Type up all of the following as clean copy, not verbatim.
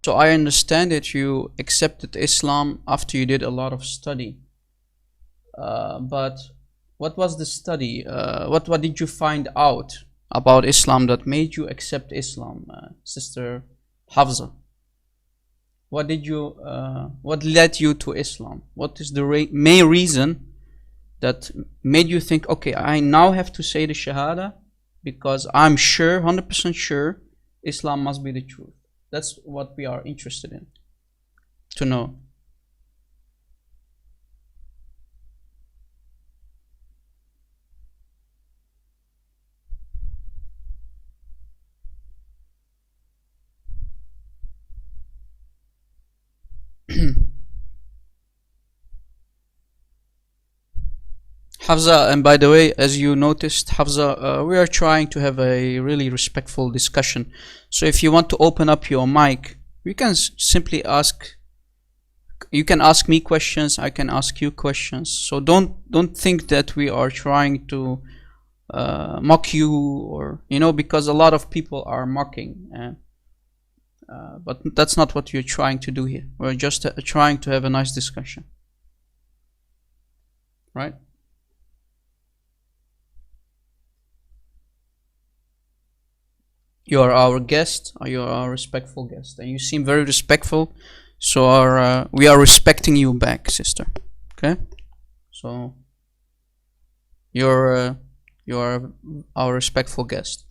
So I understand that you accepted Islam after you did a lot of study. But what was the study? What did you find out about Islam that made you accept Islam, Sister Hafza? What led you to Islam? What is the main reason that made you think, okay, I now have to say the Shahada because I'm sure, 100% sure, Islam must be the truth? That's what we are interested in to know. Hafza, and by the way, as you noticed, Hafza, we are trying to have a really respectful discussion. So if you want to open up your mic, you can simply ask. You can ask me questions. I can ask you questions. So don't think that we are trying to mock you, or because a lot of people are mocking. But that's not what you're trying to do here. We're just trying to have a nice discussion, right? You are our guest. You are our respectful guest, and you seem very respectful. So we are respecting you back, sister. Okay. So you are our respectful guest.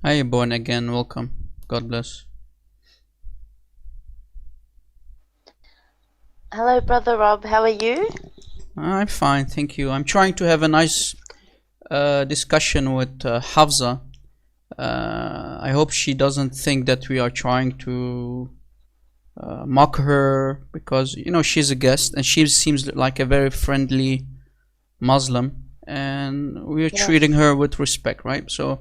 Hi, born again. Welcome. God bless. Hello, Brother Rob. How are you? I'm fine, thank you. I'm trying to have a nice discussion with Hafza. I hope she doesn't think that we are trying to mock her, because she's a guest and she seems like a very friendly Muslim, and we're treating her with respect, right? So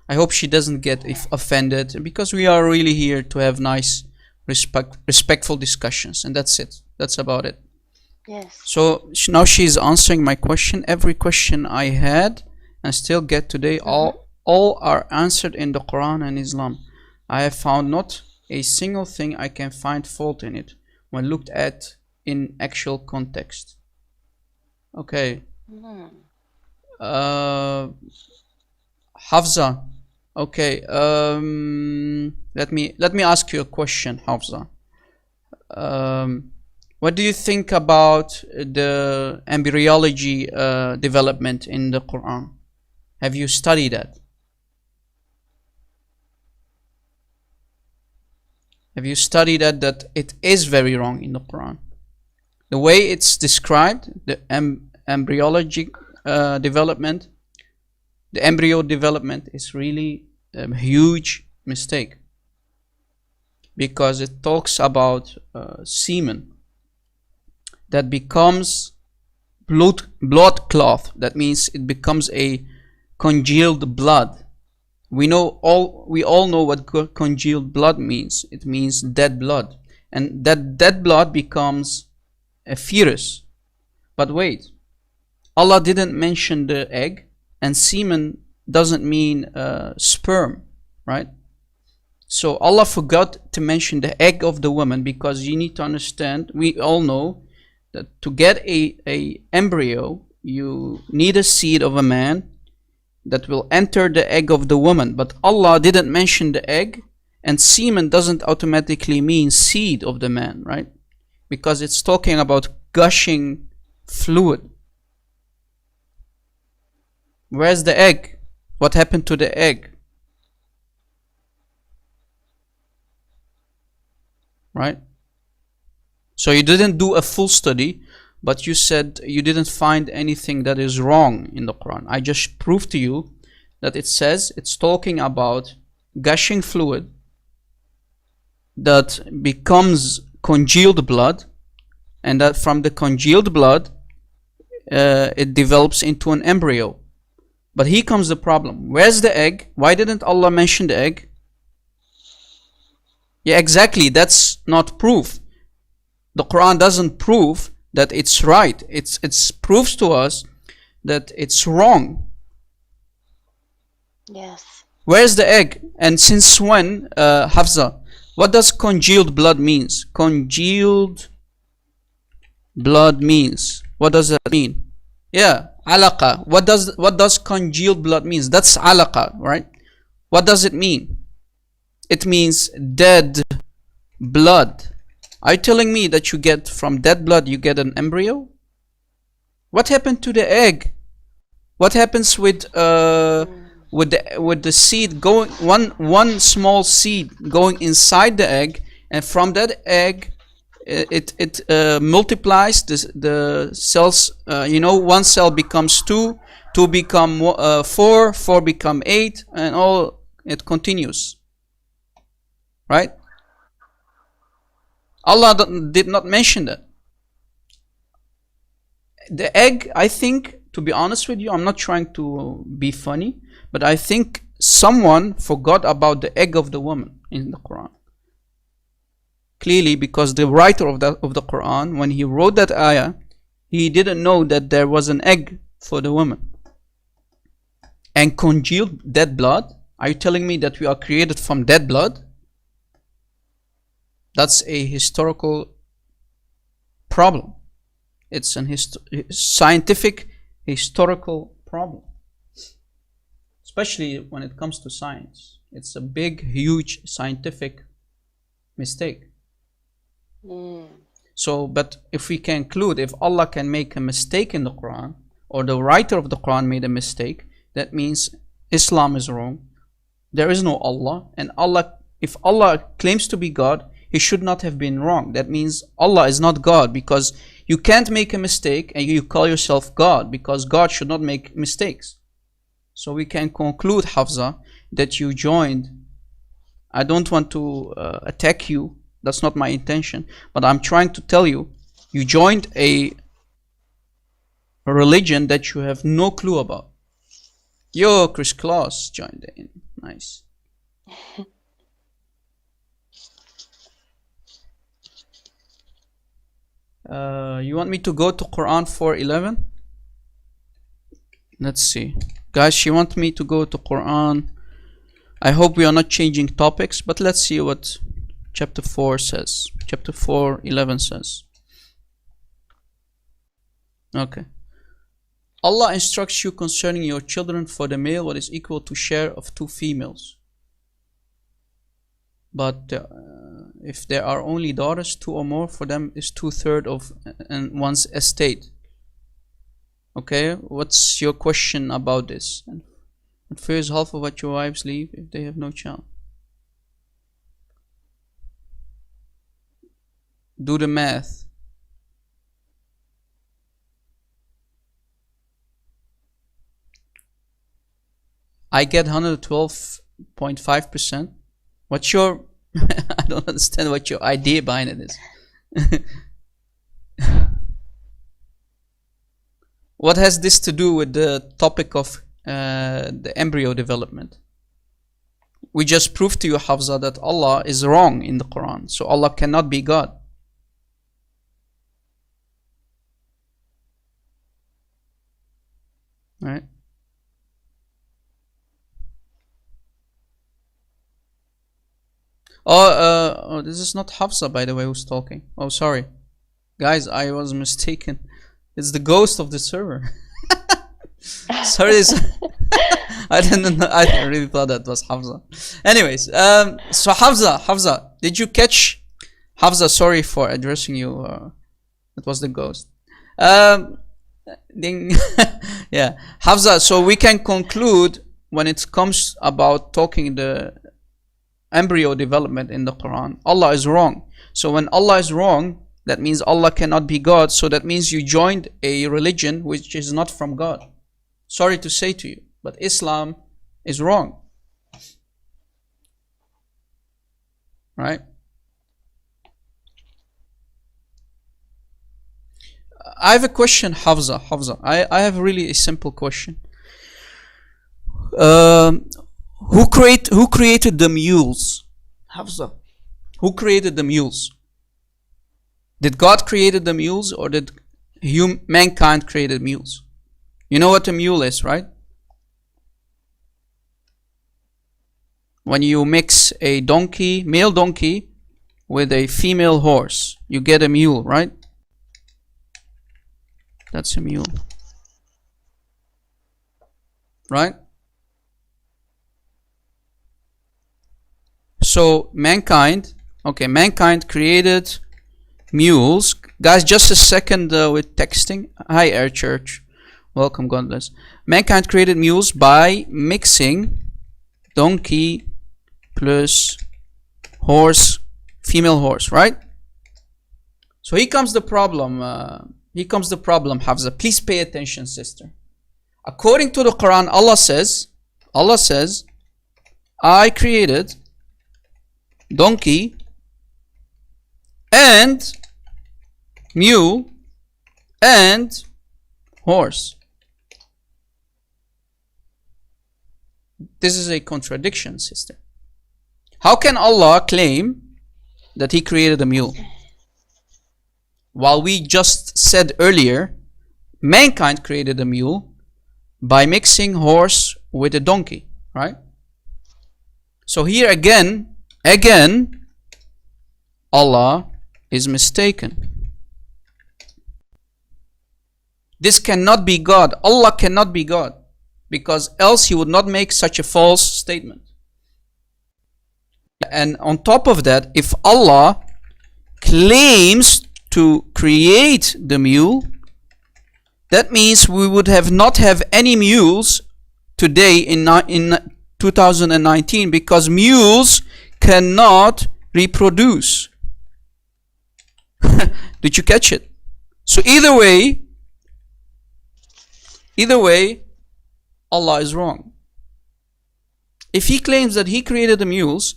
I hope she doesn't get offended, because we are really here to have nice, respectful discussions, and that's it. That's about it. Yes. So now she's answering my question. Every question I had and still get today, all are answered in the Quran and Islam. I have found not a single thing I can find fault in it when looked at in actual context. Okay. Hafza. Okay, let me ask you a question, Hafza. What do you think about the embryology development in the Quran? Have you studied that? Have you studied that it is very wrong in the Quran? The way it's described, the embryology development, the embryo development is really a huge mistake, because it talks about semen that becomes blood clot. That means it becomes a congealed blood. We all know what congealed blood means. It means dead blood, and that dead blood becomes a fetus. But wait, Allah didn't mention the egg, and semen doesn't mean sperm, right? So Allah forgot to mention the egg of the woman, because you need to understand, we all know that to get a embryo, you need a seed of a man that will enter the egg of the woman. But Allah didn't mention the egg, and semen doesn't automatically mean seed of the man, right? Because it's talking about gushing fluid. Where's the egg? What happened to the egg? Right? So you didn't do a full study, but you said you didn't find anything that is wrong in the Quran. I just proved to you that it says it's talking about gushing fluid that becomes congealed blood, and that from the congealed blood it develops into an embryo. But here comes the problem. Where's the egg? Why didn't Allah mention the egg? Yeah, exactly. That's not proof. The Quran doesn't prove that it's right. It proves to us that it's wrong. Yes. Where's the egg? And since when, Hafsa, what does congealed blood means? Congealed blood means. What does that mean? Yeah, alaqa. What does congealed blood means? That's alaqa, right? What does it mean? It means dead blood. Are you telling me that you get from dead blood you get an embryo? What happened to the egg? What happens with the seed going one small seed going inside the egg, and from that egg it multiplies the cells. One cell becomes two become four become eight, and all it continues, right? Allah did not mention that. The egg, I think, to be honest with you, I'm not trying to be funny, but I think someone forgot about the egg of the woman in the Quran. Clearly, because the writer of the Quran, when he wrote that ayah, he didn't know that there was an egg for the woman. And congealed dead blood? Are you telling me that we are created from dead blood? That's a historical problem. It's an scientific historical problem. Especially when it comes to science. It's a big, huge scientific mistake. So, but if we conclude, if Allah can make a mistake in the Quran, or the writer of the Quran made a mistake, that means Islam is wrong. There is no Allah, and if Allah claims to be God, He should not have been wrong. That means Allah is not God, because you can't make a mistake and you call yourself God, because God should not make mistakes. So we can conclude, Hafsa, that you joined. I don't want to attack you. That's not my intention. But I'm trying to tell you, you joined a religion that you have no clue about. Yo, Chris Claus joined in. Nice. You want me to go to Quran 4:11? Let's see. Guys, she wants me to go to Quran. I hope we are not changing topics, but let's see what chapter 4 says. Chapter 4:11 says. Okay. Allah instructs you concerning your children, for the male what is equal to share of two females. But if there are only daughters, two or more, for them is 2/3 of one's estate. Okay, what's your question about this? And first, half of what your wives leave if they have no child. Do the math. I get 112.5%. What's your I don't understand what your idea behind it is. What has this to do with the topic of the embryo development? We just proved to you, Hafsa, that Allah is wrong in the Quran. So Allah cannot be God. Right? Oh, this is not Hafsa, by the way, who's talking. Oh, sorry. Guys, I was mistaken. It's the ghost of the server. Sorry. I didn't know. I really thought that was Hafsa. Anyways, so Hafsa, did you catch? Hafsa, sorry for addressing you. It was the ghost. Ding. Yeah. Hafsa, so we can conclude when it comes about talking the embryo development in the Quran, Allah is wrong. So when Allah is wrong, that means Allah cannot be God. So that means you joined a religion which is not from God. Sorry to say to you, but Islam is wrong. Right? I have a question, Hafsa. I have really a simple question. Who created the mules? Hafsa. Who created the mules? Did God created the mules, or did mankind created mules? You know what a mule is, right? When you mix a donkey, male donkey, with a female horse, you get a mule, right? That's a mule. Right? So mankind created mules. Guys, just a second with texting. Hi, Air Church. Welcome, God bless. Mankind created mules by mixing donkey plus horse, female horse, right? So here comes the problem. Hafza. Please pay attention, sister. According to the Quran, Allah says, I created donkey and mule and horse. This is a contradiction, sister. How can Allah claim that He created a mule, while we just said earlier mankind created a mule by mixing horse with a donkey, right? So here again Allah is mistaken. This cannot be God. Allah cannot be God, because else He would not make such a false statement. And on top of that, if Allah claims to create the mule, that means we would not have any mules today in 2019, because mules cannot reproduce. Did you catch it? So either way Allah is wrong. If He claims that He created the mules,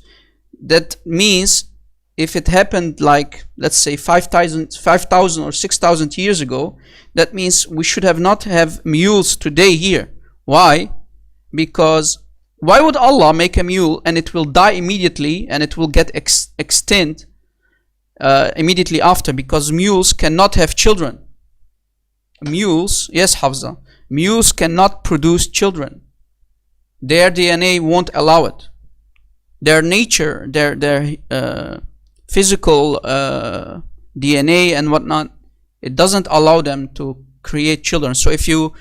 that means if it happened like, let's say 5,000 or 6,000 years ago, that means we should not have mules today here. Why? Because why would Allah make a mule and it will die immediately and it will get extinct immediately after? Because mules cannot have children. Mules, yes, Hafza, mules cannot produce children. Their DNA won't allow it. Their nature, their physical DNA and whatnot, it doesn't allow them to create children. So if you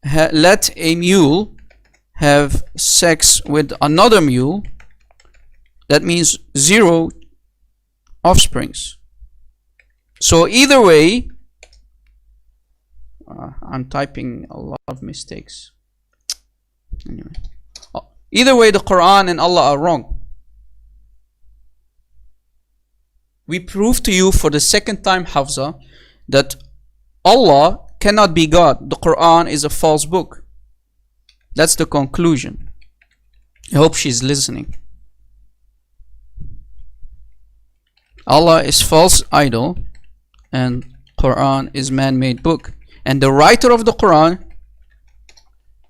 let a mule have sex with another mule, that means 0 offsprings. So either way, I'm typing a lot of mistakes. Anyway, either way, the Quran and Allah are wrong. We prove to you for the second time, Hafza, that Allah cannot be God. The Quran is a false book. That's the conclusion. I hope she's listening. Allah is false idol and Quran is man-made book. And the writer of the Quran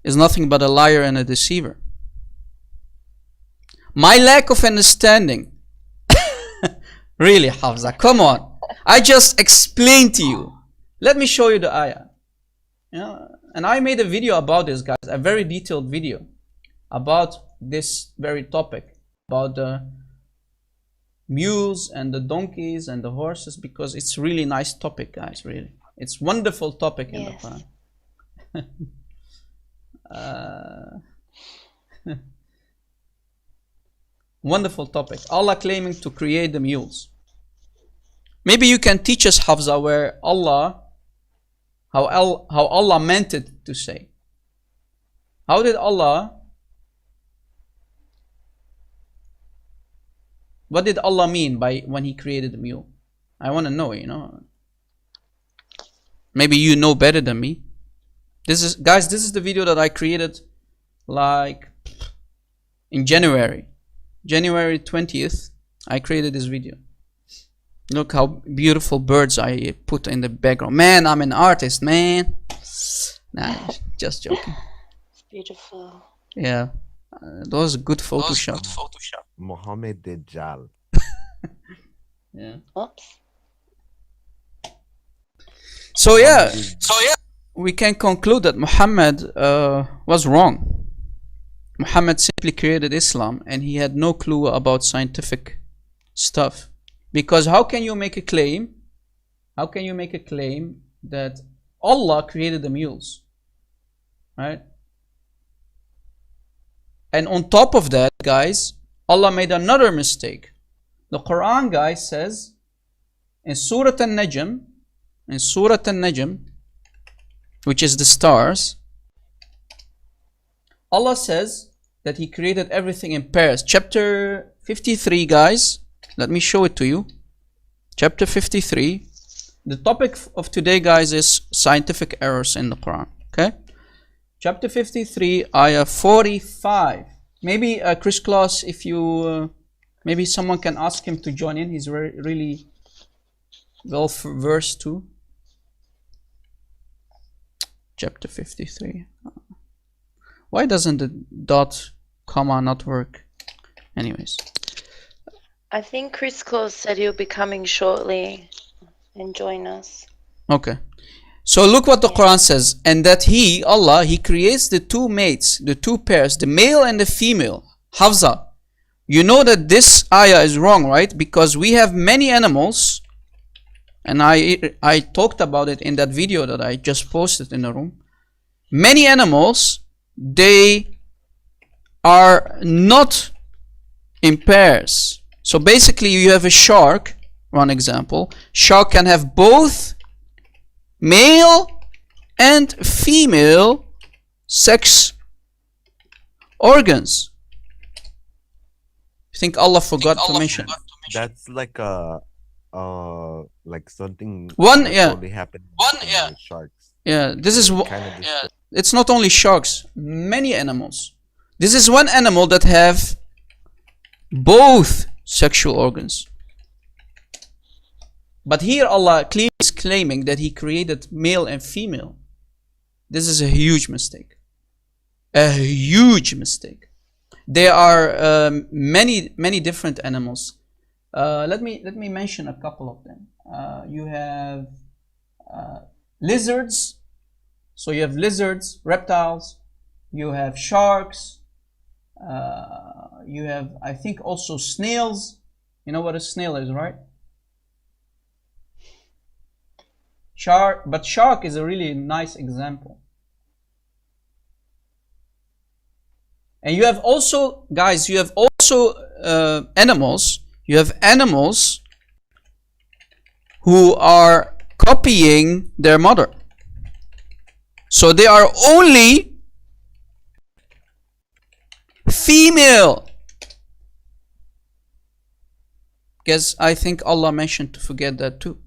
is nothing but a liar and a deceiver. My lack of understanding. Really, Hafza, come on. I just explained to you. Let me show you the ayah. And I made a video about this, guys, a very detailed video about this very topic, about the mules and the donkeys and the horses, because it's really nice topic, guys, really. It's wonderful topic in the Quran. Wonderful topic. Allah claiming to create the mules. Maybe you can teach us, Hafza, where Allah, how Allah meant it to say. How did Allah, what did Allah mean by when He created the mule? I want to know, Maybe you know better than me. Guys, this is the video that I created like in January 20th. I created this video. Look how beautiful birds I put in the background. Man, I'm an artist, man. Nah, just joking. Beautiful. Yeah, that was a good Photoshop. Mohammed Dajjal. Yeah. Oops. So yeah, we can conclude that Muhammad was wrong. Muhammad simply created Islam and he had no clue about scientific stuff. Because how can you make a claim? How can you make a claim that Allah created the mules? Right? And on top of that, guys, Allah made another mistake. The Quran, guys, says in Surah An-Najm, which is the stars, Allah says that He created everything in pairs. Chapter 53, guys, let me show it to you. Chapter 53. The topic of today, guys, is scientific errors in the Quran. Okay? Chapter 53, ayah 45. Maybe Chris Claus, if you, maybe someone can ask him to join in. He's really well versed too. Chapter 53. Why doesn't the dot comma not work? Anyways. I think Chris Claus said he'll be coming shortly and join us. Okay. So look what the Quran says. And that He, Allah, He creates the two mates, the two pairs, the male and the female. Hafza. You know that this ayah is wrong, right? Because we have many animals. And I talked about it in that video that I just posted in the room. Many animals, they are not in pairs. So basically you have a shark, one example. Shark can have both male and female sex organs. I think Allah forgot to mention. That's like like something One, that yeah. only happened with sharks. Yeah, this is Kind of it's not only sharks, many animals. This is one animal that have both sexual organs. But here Allah clearly is claiming that He created male and female. This is a huge mistake. A huge mistake. There are many different animals. Let me mention a couple of them. You have lizards. So you have lizards, reptiles. You have sharks. You have, I think, also snails. You know what a snail is, right? But shark is a really nice example. And you have also, guys, you have also animals. You have animals who are copying their mother. So they are only female. Because I think Allah mentioned to forget that too.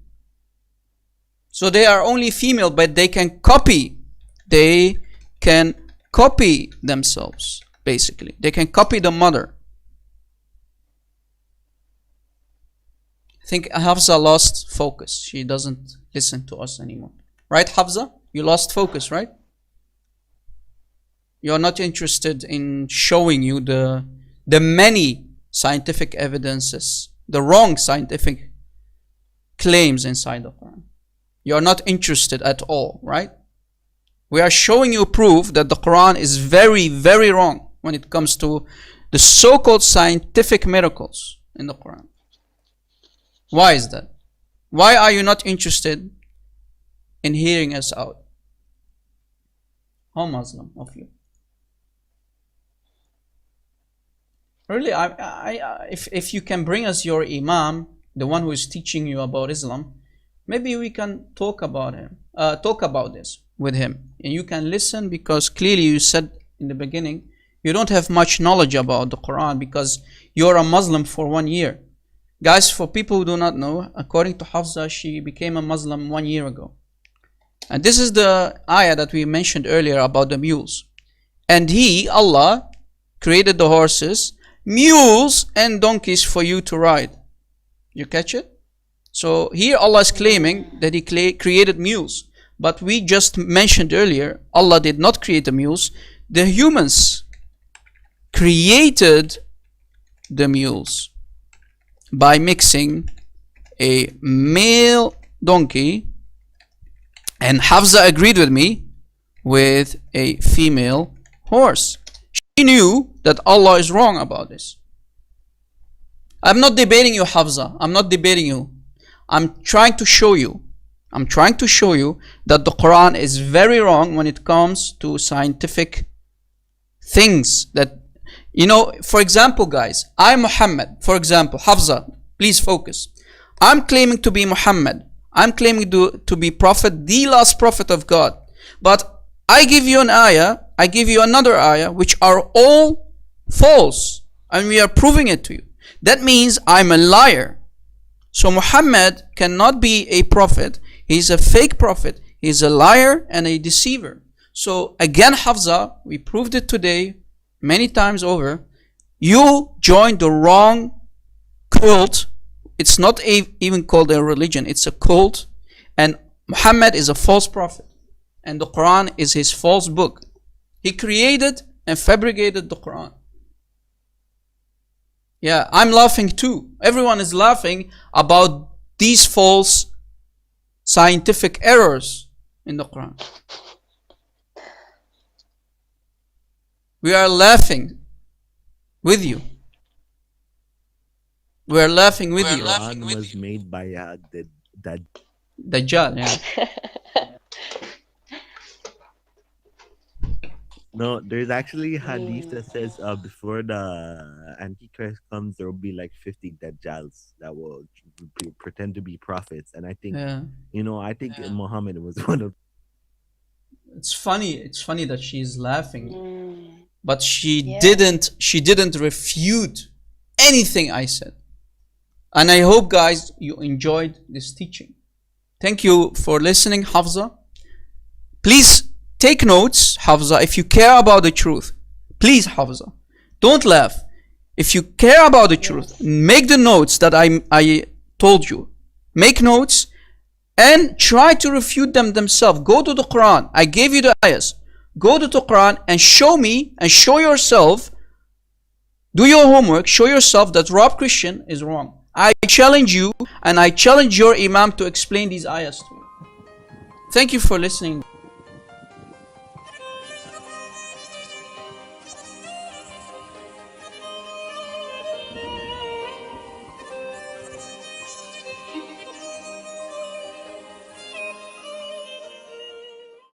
So they are only female, but they can copy. They can copy themselves, basically. They can copy the mother. I think Hafza lost focus. She doesn't listen to us anymore. Right, Hafza? You lost focus, right? You're not interested in showing you the many scientific evidences, the wrong scientific claims inside the Quran. You're not interested at all, right? We are showing you proof that the Quran is very, very wrong when it comes to the so-called scientific miracles in the Quran. Why is that? Why are you not interested in hearing us out? How Muslim of you? Really, if you can bring us your Imam, the one who is teaching you about Islam, maybe we can talk about this with him, and you can listen, because clearly you said in the beginning you don't have much knowledge about the Quran because you're a Muslim for 1 year. Guys, for people who do not know, according to Hafza, she became a Muslim 1 year ago. And this is the ayah that we mentioned earlier about the mules. And He, Allah, created the horses, mules and donkeys for you to ride. You catch it? So here Allah is claiming that He created mules. But we just mentioned earlier, Allah did not create the mules. the humans created the mules by mixing a male donkey, and Hafsa agreed with me, with a female horse. She knew that Allah is wrong about this. I'm not debating you, Hafsa. I'm not debating you. I'm trying to show you that the Quran is very wrong when it comes to scientific things. That, you know, for example, guys, I'm Muhammad. For example, Hafsa, please focus. I'm claiming to be Muhammad. I'm claiming to be prophet, the last prophet of God. But I give you an ayah, I give you another ayah, which are all false. And we are proving it to you. That means I'm a liar. So Muhammad cannot be a prophet. He's a fake prophet. He's a liar and a deceiver. So again, Hafsa, we proved it today many times over. You joined the wrong cult. It's not even called a religion. It's a cult. And Muhammad is a false prophet. And the Quran is his false book. He created and fabricated the Quran. Yeah, I'm laughing too. Everyone is laughing about these false scientific errors in the Quran. We are laughing with you. We are laughing with you. The Quran was made by Dajjal, yeah. No, there's actually a hadith that says before the Antichrist comes, there will be like 50 Dajjals that will pretend to be prophets. And I think, I think Muhammad was one of. It's funny that she's laughing. But she didn't refute anything I said. And I hope, guys, you enjoyed this teaching. Thank you for listening, Hafsa. Please take notes, Hafsa, if you care about the truth. Please, Hafsa, don't laugh. If you care about the truth, make the notes that I told you. Make notes and try to refute them themselves. Go to the Quran. I gave you the ayahs. Go to the Quran and show me and show yourself. Do your homework. Show yourself that Rob Christian is wrong. I challenge you and I challenge your Imam to explain these ayahs to you. Thank you for listening.